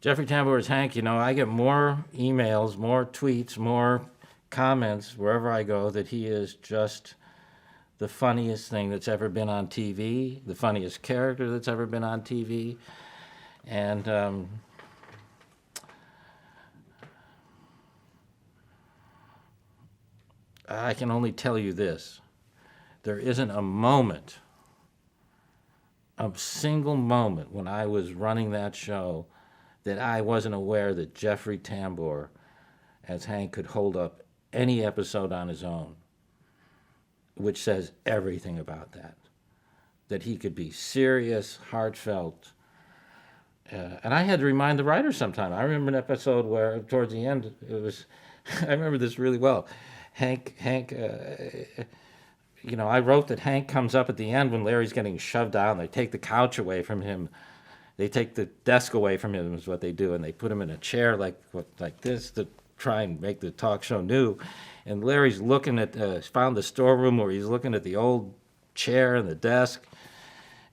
Jeffrey Tambor as Hank, I get more emails, more tweets, more comments wherever I go that he is just the funniest thing that's ever been on TV, the funniest character that's ever been on TV. And I can only tell you this. There isn't a single moment when I was running that show that I wasn't aware that Jeffrey Tambor as Hank could hold up any episode on his own, which says everything about that. That he could be serious, heartfelt. And I had to remind the writers sometime. I remember an episode where towards the end, it was, I remember this really well. Hank, I wrote that Hank comes up at the end when Larry's getting shoved down. They take the couch away from him. They take the desk away from him is what they do, and they put him in a chair like this to try and make the talk show new. And Larry's looking at, found the storeroom where he's looking at the old chair and the desk,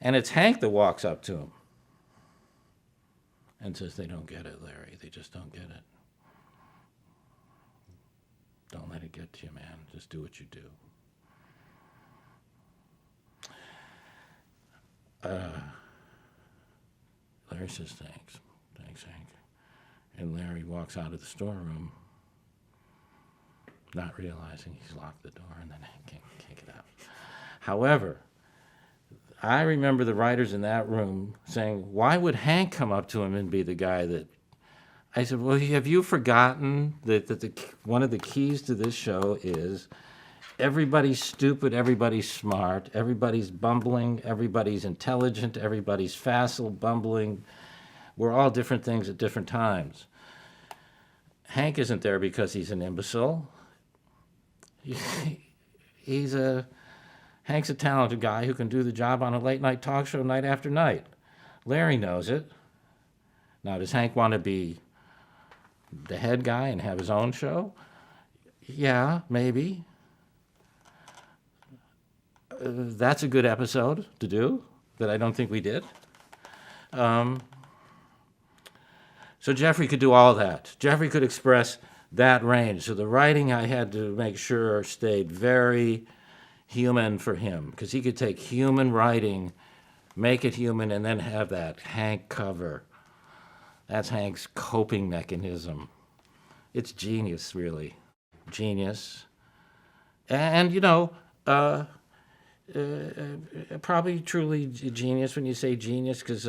and it's Hank that walks up to him and says, "They don't get it, Larry. They just don't get it. Don't let it get to you, man. Just do what you do." Larry says, "Thanks, Hank." And Larry walks out of the storeroom, not realizing he's locked the door, and then Hank can't get out. However, I remember the writers in that room saying, "Why would Hank come up to him and be the guy that..." I said, "Well, have you forgotten that one of the keys to this show is everybody's stupid, everybody's smart, everybody's bumbling, everybody's intelligent, everybody's facile, bumbling. We're all different things at different times." Hank isn't there because he's an imbecile. Hank's a talented guy who can do the job on a late night talk show night after night. Larry knows it. Now, does Hank want to be the head guy and have his own show? Yeah, maybe. That's a good episode to do that I don't think we did. So Jeffrey could do all that. Jeffrey could express that range. So the writing I had to make sure stayed very human for him, because he could take human writing, make it human, and then have that Hank cover. That's Hank's coping mechanism. It's genius, really. Genius. And, probably truly genius when you say genius, because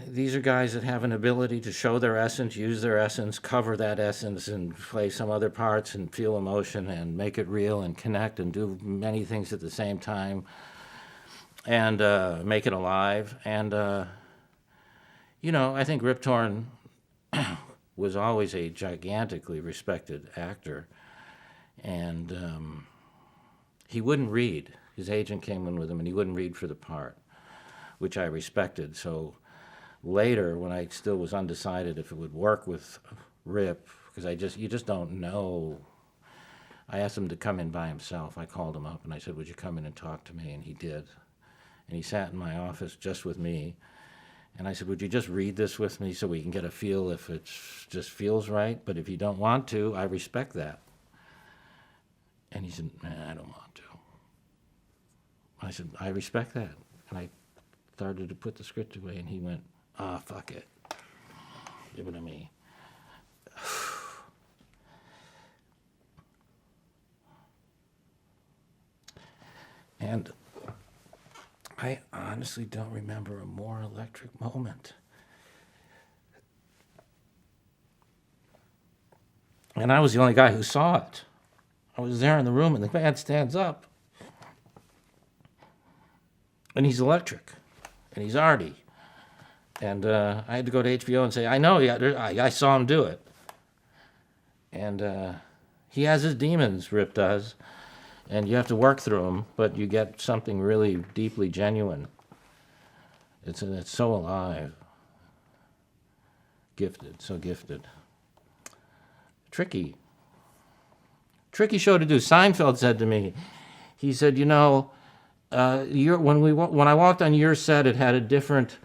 these are guys that have an ability to show their essence, use their essence, cover that essence, and play some other parts and feel emotion and make it real and connect and do many things at the same time and make it alive. And, I think Rip Torn was always a gigantically respected actor. And he wouldn't read. His agent came in with him, and he wouldn't read for the part, which I respected. So later, when I still was undecided if it would work with Rip, because you just don't know. I asked him to come in by himself. I called him up and I said, "Would you come in and talk to me?" And he did. And he sat in my office just with me. And I said, "Would you just read this with me so we can get a feel if it just feels right? But if you don't want to, I respect that." And he said, "Man, I don't want to." I said, "I respect that." And I started to put the script away, and he went, "Fuck it. Give it to me." And I honestly don't remember a more electric moment. And I was the only guy who saw it. I was there in the room, and the man stands up. And he's electric. And he's arty. And I had to go to HBO and say, "I know, I saw him do it." And he has his demons, Rip does. And you have to work through them, but you get something really deeply genuine. It's so alive. Gifted, so gifted. Tricky show to do. Seinfeld said to me, he said, when I walked on your set, it had a different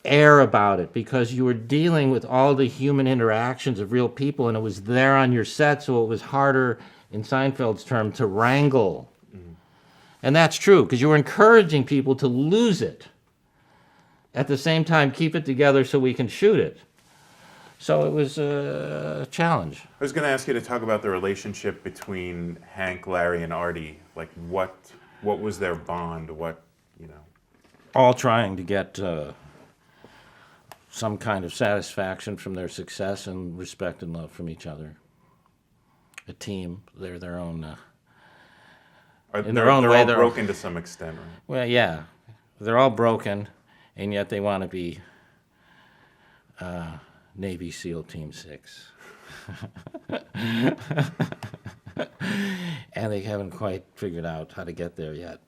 air about it because you were dealing with all the human interactions of real people, and it was there on your set, so it was harder, in Seinfeld's term, to wrangle. And that's true, because you were encouraging people to lose it. At the same time, keep it together so we can shoot it. So it was a challenge. I was going to ask you to talk about the relationship between Hank, Larry, and Artie. Like, what was their bond? What, you know? All trying to get some kind of satisfaction from their success and respect and love from each other. A team. They're their own... in their own way, they're all broken to some extent, right? Well, yeah. They're all broken, and yet they want to be Navy SEAL Team 6. And they haven't quite figured out how to get there yet.